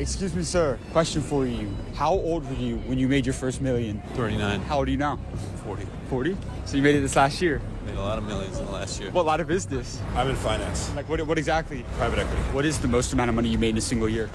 Excuse me, sir. Question for you. How old were you when you made your first million? 39. How old are you now? 40. 40? So you made it this last year. Made a lot of millions in the last year. What line of business? I'm in finance, Like what exactly? private equity. What is the most amount of money you made in a single year?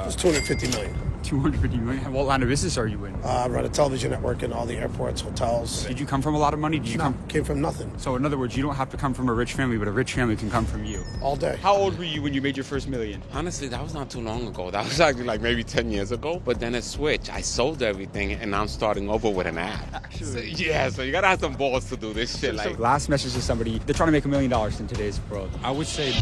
It's 250 million. 250 million. What line of business are you in? I run a television network in all the airports, hotels. Did you come from a lot of money? Did you come? Came from nothing. So in other words, you don't have to come from a rich family, but a rich family can come from you. All day. How old were you when you made your first million? Honestly, that was not too long ago. That was actually like maybe 10 years ago. But then it switched. I sold everything and now I'm starting over with an ad. Actually. So you gotta have some balls to do this shit. So last message to somebody, they're trying to make $1 million in today's world. I would say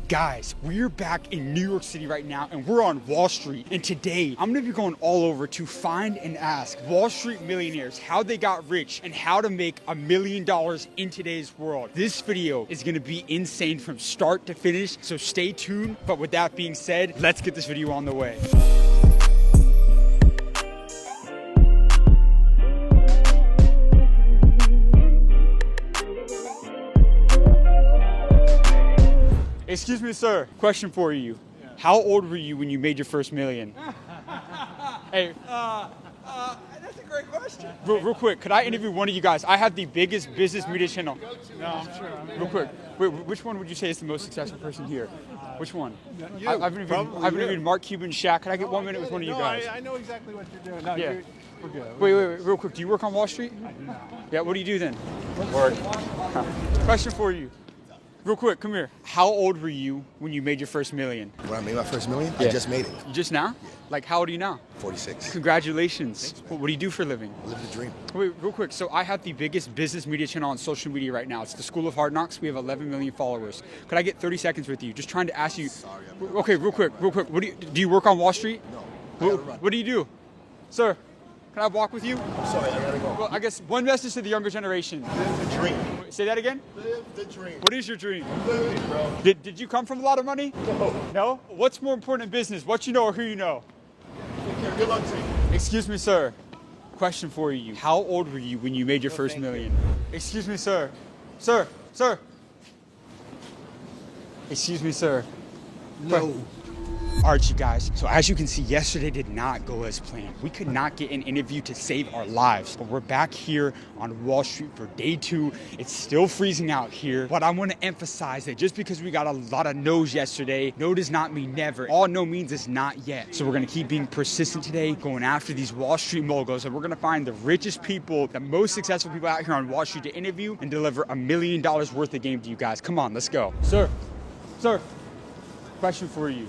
Guys, we're back in New York City right now and we're on Wall Street. And today, I'm gonna be going all over to find and ask Wall Street millionaires how they got rich and how to make $1 million in today's world. This video is gonna be insane from start to finish, so stay tuned. But with that being said, let's get this video on the way. Excuse me, sir. Question for you. Yeah. How old were you when you made your first million? Hey. That's a great question. Real quick, could I interview one of you guys? I have the biggest business media channel. No, I'm sure. Real quick, wait, which one would you say is the most successful person here? Which one? You, I've interviewed Mark Cuban, Shaq. Could I get 1 minute with one of you guys? I know exactly what you're doing. No, Yeah. we're good. Wait, real quick. Do you work on Wall Street? I do not. Yeah, what do you do then? Work. Question for you. Real quick, come here. How old were you when you made your first million? When I made my first million, Yeah. I just made it. You just now? Like, how old are you now? 46. Congratulations. What do you do for a living? I live the dream. Wait, real quick. So I have the biggest business media channel on social media right now. It's the School of Hard Knocks. We have 11 million followers. Could I get 30 seconds with you? Just trying to ask you. Sorry, Okay, real quick. What do you work on Wall Street? No. What do you do? Sir, can I walk with you? I'm sorry, I gotta go. Well, I guess one message to the younger generation. Live the dream. Say that again? Live the dream. What is your dream? Live it, bro. Did you come from a lot of money? No. No? What's more important in business? What you know or who you know? Take care. Good luck to you. Excuse me, sir. Question for you. How old were you when you made your first million? Excuse me, sir. Sir. Excuse me, sir. No. All right, you guys. So as you can see, yesterday did not go as planned. We could not get an interview to save our lives, but we're back here on Wall Street for day 2. It's still freezing out here, but I want to emphasize that just because we got a lot of no's yesterday, no does not mean never. All no means is not yet. So we're going to keep being persistent today, going after these Wall Street moguls, and we're going to find the richest people, the most successful people out here on Wall Street to interview and deliver $1 million worth of game to you guys. Come on, let's go. Sir, question for you.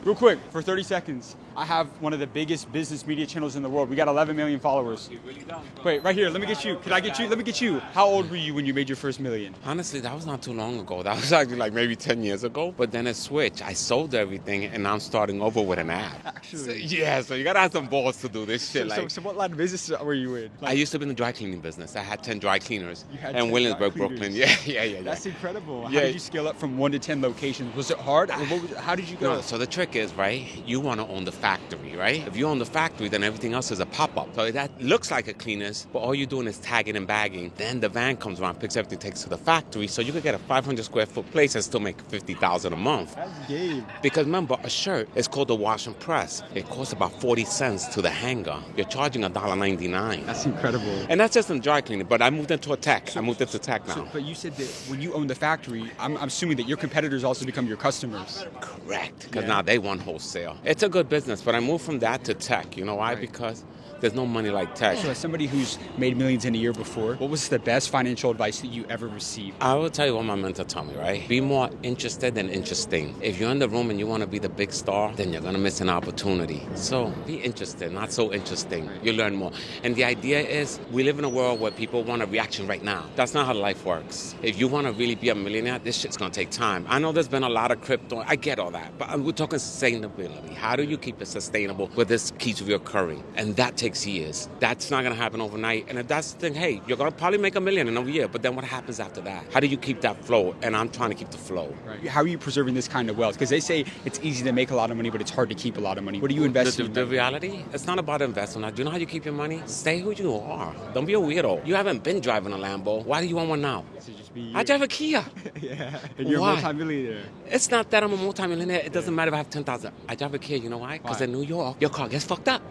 Real quick, for 30 seconds, I have one of the biggest business media channels in the world. We got 11 million followers. You really don't. Wait, right here, let me get you. Could I get you? Let me get you. How old were you when you made your first million? Honestly, that was not too long ago. That was actually like maybe 10 years ago. But then it switched. I sold everything and now I'm starting over with an ad. Actually. So you gotta have some balls to do this shit. So what line of business were you in? I used to be in the dry cleaning business. I had 10 dry cleaners. You had in 10 Williamsburg, dry Brooklyn. cleaners. Yeah. That's incredible. How Yeah. did you scale up from 1 to 10 locations? Was it hard? How did you go? No, so the trick is, right, you want to own the factory, right? If you own the factory, then everything else is a pop-up. So that looks like a cleaners, but all you're doing is tagging and bagging. Then the van comes around, picks everything, takes to the factory. So you could get a 500 square foot place and still make $50,000 a month. That's game. Because remember, a shirt is called a wash and press. It costs about 40 cents to the hanger. You're charging $1.99. That's incredible. And that's just in dry cleaning, but I moved into tech now. But you said that when you own the factory, I'm assuming that your competitors also become your customers. Correct, because Yeah. now they want wholesale. It's a good business, but I moved from that to tech. You know why? Right. Because there's no money like tech. So as somebody who's made millions in a year before, what was the best financial advice that you ever received? I will tell you what my mentor told me, right? Be more interested than interesting. If you're in the room and you want to be the big star, then you're going to miss an opportunity. So be interested, not so interesting. You learn more. And the idea is we live in a world where people want a reaction right now. That's not how life works. If you want to really be a millionaire, this shit's going to take time. I know there's been a lot of crypto. I get all that. But we're talking sustainability. How do you keep it sustainable where this keeps reoccurring? And that takes 6 years. That's not going to happen overnight. And if that's the thing, hey, you're going to probably make $1 million in a year, but then what happens after that? How do you keep that flow? And I'm trying to keep the flow. Right. How are you preserving this kind of wealth? Because they say it's easy to make a lot of money, but it's hard to keep a lot of money. What do you invest in? The reality, it's not about investing. Do you know how you keep your money? Stay who you are. Don't be a weirdo. You haven't been driving a Lambo. Why do you want one now? To just be I drive a Kia. yeah. And you're Why? a multimillionaire. It's not that I'm a multimillionaire. It doesn't matter if I have 10,000. I drive a Kia. You know why? Because in New York, your car gets fucked up.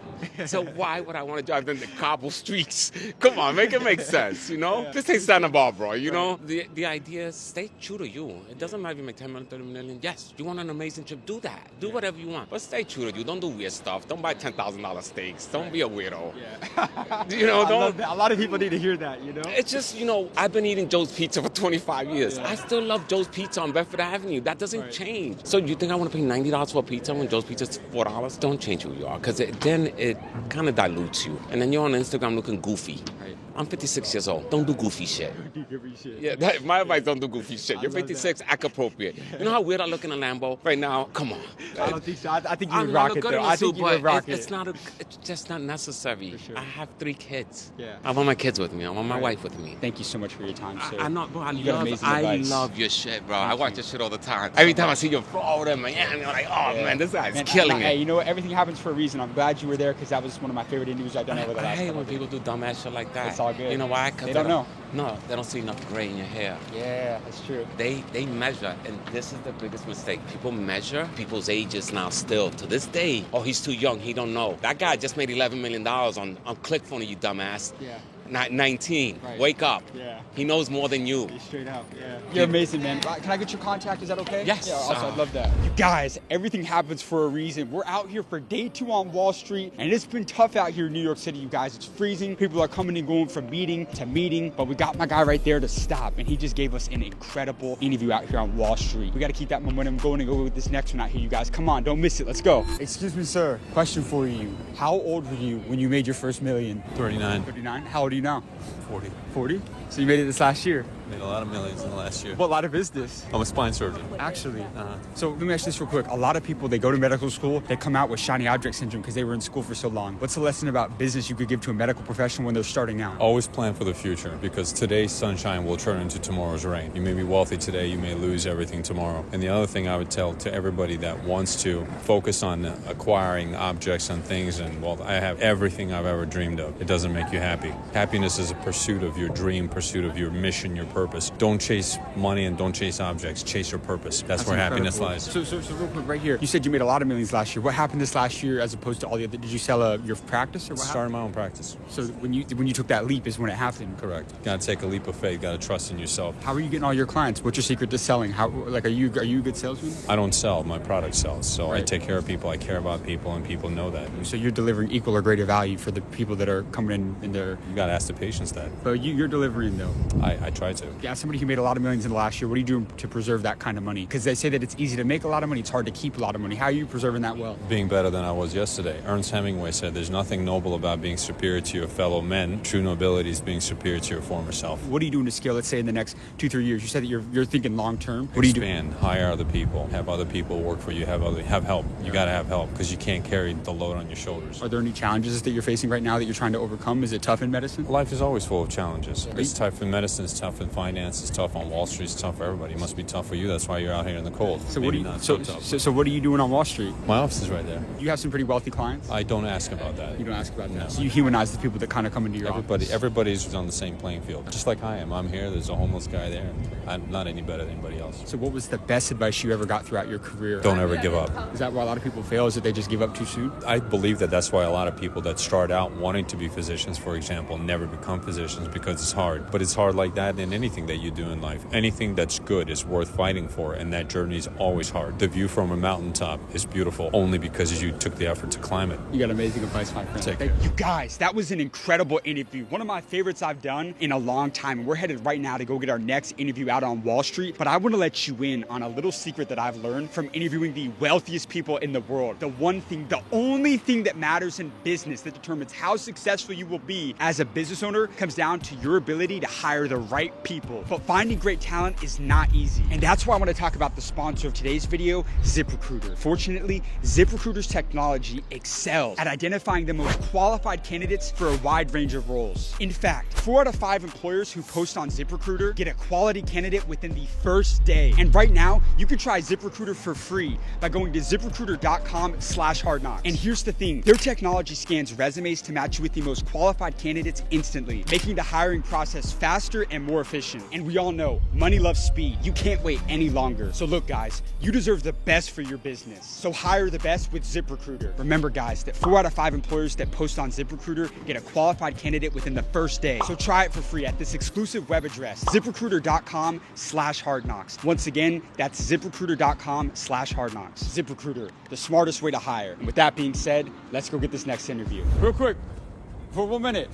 So why would I want to drive in the cobble streets? Come on, make it make sense, you know? This ain't Santa Barbara, you know? The idea is stay true to you. It doesn't matter if you make 10 million, 30 million. Yes, you want an amazing trip, do that. Do whatever you want. But stay true to you. Don't do weird stuff. Don't buy $10,000 steaks. Don't be a weirdo. Yeah. You know, don't. A lot of people need to hear that, you know? It's just, you know, I've been eating Joe's Pizza for 25 years. Yeah. I still love Joe's Pizza on Bedford Avenue. That doesn't change. So you think I want to pay $90 for a pizza when Joe's Pizza is $4? Don't change who you are, because then it kind of dilutes you. And then you're on Instagram looking goofy. Right. I'm 56 years old. Don't do goofy shit. Yeah. Yeah, my advice, don't do goofy shit. You're 56, act appropriate. You know how weird I look in a Lambo right now? Come on. I don't think so. I think you I would mean, I rock look it, good though. in a I think suit, you would but rock it's it. it's just not necessary. For sure. I have 3 kids. Yeah. I want my kids with me. I want my wife with me. Thank you so much for your time, sir. I'm not, bro. You got amazing I advice. love your shit, bro. I watch your shit all the time. Every time I see your Florida, Miami, I'm like, oh man, this guy's Man, killing Hey, it. you know what? Everything happens for a reason. I'm glad you were there because that was one of my favorite interviews I've done over the I last hate couple when of days. people do dumbass shit like that. It's all good. You know why? 'Cause They don't know. No, they don't see enough gray in your hair. Yeah, that's true. They measure, and this is the biggest mistake. People measure people's ages now still to this day. Oh, he's too young. He don't know. That guy just made $11 million on ClickFunnels, you dumbass. Yeah. Not 19. Right. Wake up. Yeah. He knows more than you. Straight up, yeah. You're amazing, man. Can I get your contact? Is that okay? Yes. Yeah, also, I'd love that. You guys, everything happens for a reason. We're out here for day 2 on Wall Street, and it's been tough out here in New York City, you guys. It's freezing. People are coming and going from meeting to meeting, but we got my guy right there to stop, and he just gave us an incredible interview out here on Wall Street. We got to keep that momentum going and go with this next one out here, you guys. Come on, don't miss it. Let's go. Excuse me, sir. Question for you. How old were you when you made your first million? 39, 39? How old are you now? 40. 40? So you made it this last year. Made a lot of millions in the last year. What line of business? I'm a spine surgeon. Actually. So let me ask you this real quick. A lot of people, they go to medical school, they come out with shiny object syndrome because they were in school for so long. What's the lesson about business you could give to a medical professional when they're starting out? Always plan for the future, because today's sunshine will turn into tomorrow's rain. You may be wealthy today, you may lose everything tomorrow. And the other thing I would tell to everybody that wants to focus on acquiring objects and things, and well, I have everything I've ever dreamed of. It doesn't make you happy. Happiness is a pursuit of your dream, pursuit of your mission, your purpose. Don't chase money and don't chase objects. Chase your purpose. That's where happiness lies. So real quick right here. You said you made a lot of millions last year. What happened this last year as opposed to all the other? Did you sell your practice or what happened? Started my own practice. So when you took that leap is when it happened. Correct. Got to take a leap of faith. Got to trust in yourself. How are you getting all your clients? What's your secret to selling? Are you a good salesman? I don't sell. My product sells. So I Right. take care of people. I care about people, and people know that. So you're delivering equal or greater value for the people that are coming in there. You got to ask the patients that. But you're delivering though. I try to. Yeah, somebody who made a lot of millions in the last year, what are you doing to preserve that kind of money? Because they say that it's easy to make a lot of money, it's hard to keep a lot of money. How are you preserving that wealth? Being better than I was yesterday. Ernest Hemingway said there's nothing noble about being superior to your fellow men. True nobility is being superior to your former self. What are you doing to scale, let's say in the next 2-3 years? You said that you're thinking long term. What are you doing? Expand, hire other people, have other people work for you, have help. You got to have help because you can't carry the load on your shoulders. Are there any challenges that you're facing right now that you're trying to overcome? Is it tough in medicine? Life is always full of challenges. It's tough in medicine, it's tough in finance, it's tough on Wall Street, it's tough for everybody. It must be tough for you. That's why you're out here in the cold. So Maybe what are you not so tough. so what are you doing on Wall Street? My office is right there. You have some pretty wealthy clients? I don't ask about that. You don't ask about that. No. So you humanize the people that kind of come into your office. Everybody's on the same playing field. Just like I am. I'm here, there's a homeless guy there. I'm not any better than anybody else. So what was the best advice you ever got throughout your career? Don't ever give up. Is that why a lot of people fail? Is that they just give up too soon? I believe that that's why a lot of people that start out wanting to be physicians, for example, never become physicians because it's hard. But it's hard like that in anything that you do in life. Anything that's good is worth fighting for, and that journey is always hard. The view from a mountaintop is beautiful only because you took the effort to climb it. You got amazing advice, my friend. Take Thank care. you guys. That was an incredible interview. One of my favorites I've done in a long time. And we're headed right now to go get our next interview out on Wall Street. But I want to let you in on a little secret that I've learned from interviewing the wealthiest people in the world. The one thing, the only thing that matters in business that determines how successful you will be as a business owner comes down to your ability to hire the right people people, but finding great talent is not easy. And that's why I want to talk about the sponsor of today's video, ZipRecruiter. Fortunately, ZipRecruiter's technology excels at identifying the most qualified candidates for a wide range of roles. In fact, 4 out of 5 employers who post on ZipRecruiter get a quality candidate within the first day. And right now, you can try ZipRecruiter for free by going to ZipRecruiter.com/hardknocks. And here's the thing, their technology scans resumes to match you with the most qualified candidates instantly, making the hiring process faster and more efficient. And we all know, money loves speed. You can't wait any longer. So look guys, you deserve the best for your business. So hire the best with ZipRecruiter. Remember guys, that 4 out of 5 employers that post on ZipRecruiter get a qualified candidate within the first day. So try it for free at this exclusive web address, ZipRecruiter.com/hardknocks. Once again, that's ZipRecruiter.com/hardknocks. ZipRecruiter, the smartest way to hire. And with that being said, let's go get this next interview. Real quick, for 1 minute.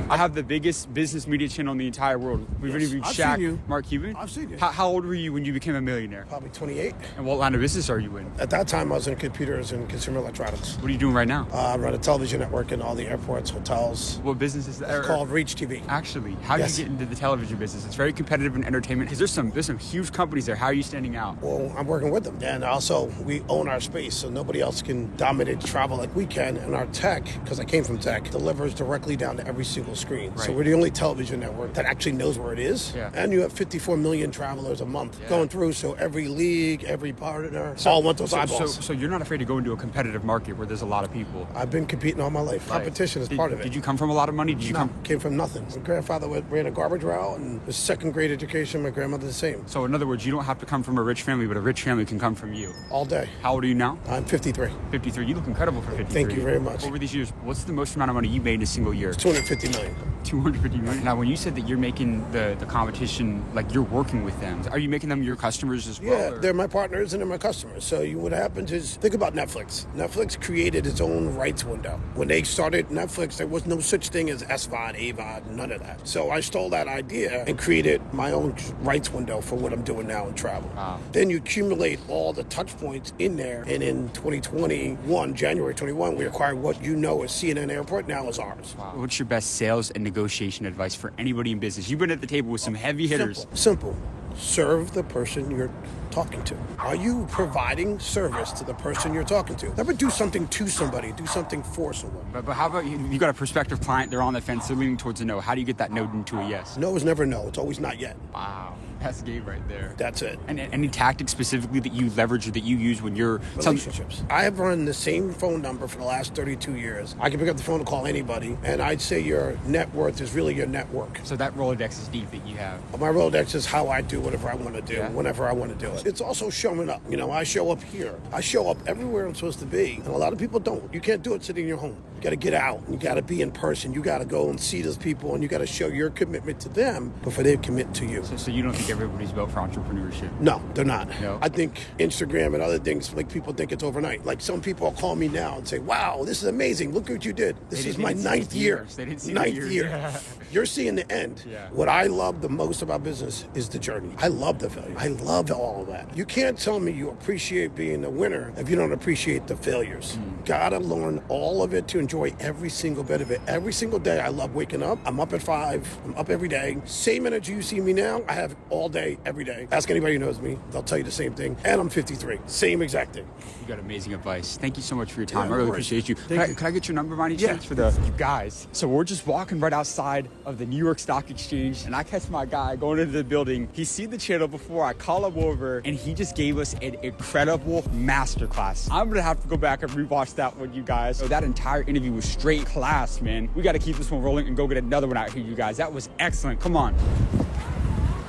I have the biggest business media channel in the entire world. We've interviewed I've Shaq, seen you. Mark Cuban. I've seen you. How old were you when you became a millionaire? Probably 28. And what line of business are you in? At that time, I was in computers and consumer electronics. What are you doing right now? I run a television network in all the airports, hotels. What business is that? It's called Reach TV. Actually, how Yes. do you get into the television business? It's very competitive in entertainment because there's some huge companies there. How are you standing out? Well, I'm working with them. And also, we own our space, so nobody else can dominate travel like we can. And our tech, because I came from tech, delivers directly down to every single screen. So Right. we're the only television network that actually knows where it is. Yeah. And you have 54 million travelers a month going through, so every league, every partner, all want those eyeballs. So you're not afraid to go into a competitive market where there's a lot of people. I've been competing all my life. Competition is part of it. Did you come from a lot of money? Did you come? Came from nothing. My grandfather ran a garbage route, and the second grade education, my grandmother the same. So in other words, you don't have to come from a rich family, but a rich family can come from you. All day. How old are you now? I'm 53. 53. You look incredible for 53. Thank you very much. Over these years, what's the most amount of money you made in a single year? 250 million. 250 million. Now, when you said that you're making the competition, like you're working with them, are you making them your customers as well? Yeah, or- they're my partners and they're my customers. So what happens is, think about Netflix. Netflix created its own rights window. When they started Netflix, there was no such thing as SVOD, AVOD, none of that. So I stole that idea and created my own rights window for what I'm doing now in travel. Wow. Then you accumulate all the touch points in there. And in 2021, January 21, we acquired what you know as CNN Airport, now is ours. Wow. What's your best sales and negotiation advice for anybody in business? You've been at the table with some heavy hitters. Simple. Serve the person you're talking to. Are you providing service to the person you're talking to? Never do something to somebody, do something for someone. But how about you got a prospective client, they're on the fence, they're leaning towards a no. How do you get that no into a yes? No is never no, it's always not yet. Wow. That's game right there. That's it. And any tactics specifically that you leverage or that you use when you're... Relationships. I have run the same phone number for the last 32 years. I can pick up the phone and call anybody, and I'd say your net worth is really your network. So that Rolodex is deep that you have. My Rolodex is how I do whatever I want to do, Yeah. whenever I want to do it. It's also showing up. You know, I show up here. I show up everywhere I'm supposed to be, and a lot of people don't. You can't do it sitting in your home. You got to get out. You got to be in person. You got to go and see those people, and you got to show your commitment to them before they commit to you. So you don't think everybody's built for entrepreneurship? No, they're not. No. I think Instagram and other things, like people think it's overnight. Like some people call me now and say, wow, this is amazing. Look what you did. This is my 9th year. They didn't see the 9th years. year. Yeah. You're seeing the end. Yeah. What I love the most about business is the journey. I love the failure. I love all of that. You can't tell me you appreciate being a winner if you don't appreciate the failures. Gotta learn all of it to enjoy every single bit of it. Every single day I love waking up. I'm up at 5. I'm up every day. Same energy you see me now, I have all day, every day. Ask anybody who knows me. They'll tell you the same thing. And I'm 53. Same exact thing. You got amazing advice. Thank you so much for your time. Yeah, I really no worries. appreciate you. Can I get your number by any Yeah. chance for the you guys? So we're just walking right outside of the New York Stock Exchange, and I catch my guy going into the building. He's seen the channel before. I call him over, and he just gave us an incredible masterclass. I'm gonna have to go back and rewatch that one, you guys. So that entire interview was straight class, man. We got to keep this one rolling and go get another one out here, you guys. That was excellent. Come on.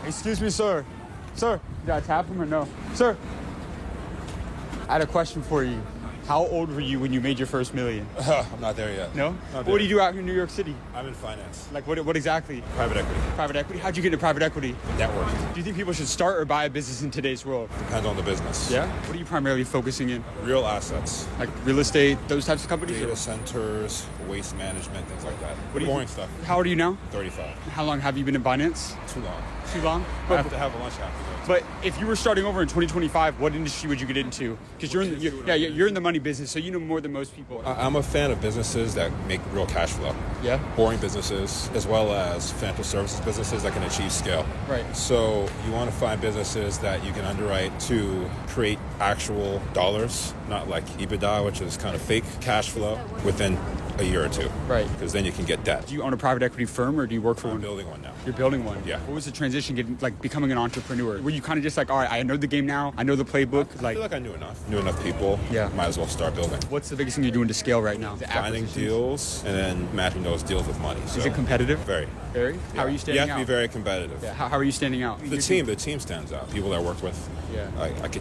Excuse me, sir. Sir, did I tap him or no? Sir, I had a question for you. How old were you when you made your first million? I'm not there yet. No? Not What do you there. do out here in New York City? I'm in finance. Like what exactly? Private equity. Private equity? How'd you get into private equity? Network. Do you think people should start or buy a business in today's world? Depends on the business. Yeah? What are you primarily focusing in? Real assets. Like real estate, those types of companies? Data Or? centers, waste management, things like that. What do you Boring stuff. How old are you now? 35. How long have you been in finance? Too long. Too long? I have to have a lunch after. But if you were starting over in 2025, what industry would you get into? Because you're in the money business, so you know more than most people. I'm a fan of businesses that make real cash flow. Yeah. Boring businesses, as well as financial services businesses that can achieve scale. Right. So you want to find businesses that you can underwrite to create actual dollars, not like EBITDA, which is kind of fake cash flow, within a year or two. Right. Because then you can get debt. Do you own a private equity firm, or do you work for I'm one? building one now. You're building one. Yeah. What was the transition becoming an entrepreneur? Were you kind of just like, all right, I know the game now, I know the playbook? I feel like I knew enough people. Yeah. Might as well start building. What's the biggest thing you're doing to scale right now? Finding deals and then matching those deals with money. So Is it competitive? Very. Very? How are you You standing have to out? be very competitive. Yeah. How are you standing out? The team stands out. People that I work with. Yeah.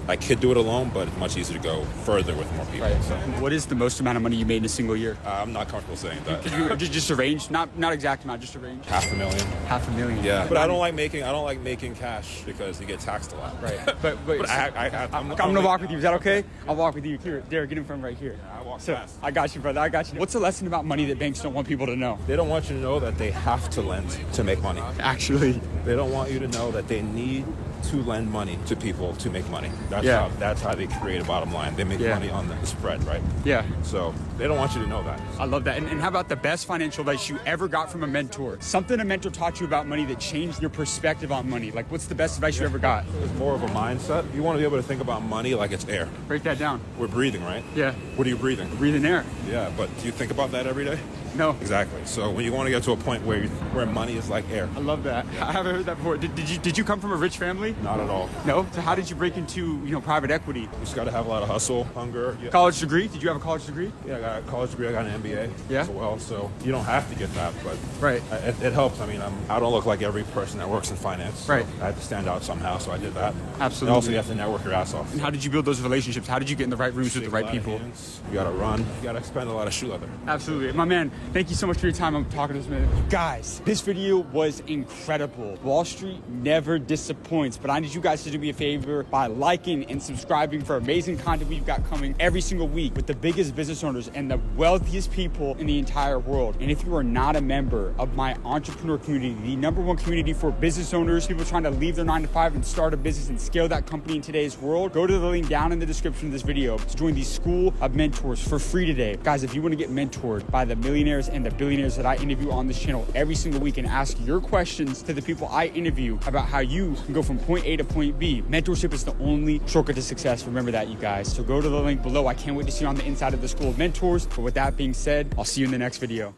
I could do it alone, but it's much easier to go further with more people. Right. So What is the most amount of money you made in a single year? I'm not comfortable saying that. Could you just a range? Not exact amount, just a range. $500,000. $500,000. Yeah, but I don't like making cash because you get taxed a lot. Right. But I'm I'm gonna walk with you. Is that okay? I'll walk with you. Here, Derek, get in from right here. I walk So fast. I got you, brother. I got you. What's the lesson about money that banks don't want people to know? They don't want you to know that they have to lend to make money. Actually, They don't want you to know that they need to lend money to people to make money. That's how they create a bottom line. They make money on the spread, right? yeah. So they don't want you to know that. I love that. And how about the best financial advice you ever got from a mentor? Something a mentor taught you about money that changed your perspective on money. Like, what's the best advice you ever got? It's more of a mindset. You want to be able to think about money like it's air. Break that down. We're breathing, right? Yeah. What are you breathing? Breathe in air. Yeah, but do you think about that every day? No. Exactly. So when you want to get to a point where money is like air, I love that. I haven't heard that before. Did you come from a rich family? not at all. No. So how did you break into private equity? You just got to have a lot of hustle, hunger. Yeah. College degree? Did you have a college degree? Yeah, I got a college degree. I got an MBA Yeah. as well. So you don't have to get that, but Right. it helps. I mean, I don't look like every person that works in finance. So Right. I had to stand out somehow, so I did that. Absolutely. And also, you have to network your ass off. And how did you build those relationships? How did you get in the right rooms with the Shake a right lot of people? hands. You got to run. You got to expend a lot of shoe leather. Absolutely. My man, thank you so much for your time. I'm talking to this man. Guys, this video was incredible. Wall Street never disappoints, but I need you guys to do me a favor by liking and subscribing for amazing content we've got coming every single week with the biggest business owners and the wealthiest people in the entire world. And if you are not a member of my entrepreneur community, the #1 community for business owners, people trying to leave their 9-to-5 and start a business and scale that company in today's world, go to the link down in the description of this video to join the School of Mentors for free today. Guys, if you want to get mentored by the millionaires and the billionaires that I interview on this channel every single week and ask your questions to the people I interview about how you can go from point A to point B, mentorship is the only shortcut to success. Remember that, you guys. So go to the link below. I can't wait to see you on the inside of the School of Mentors. But with that being said, I'll see you in the next video.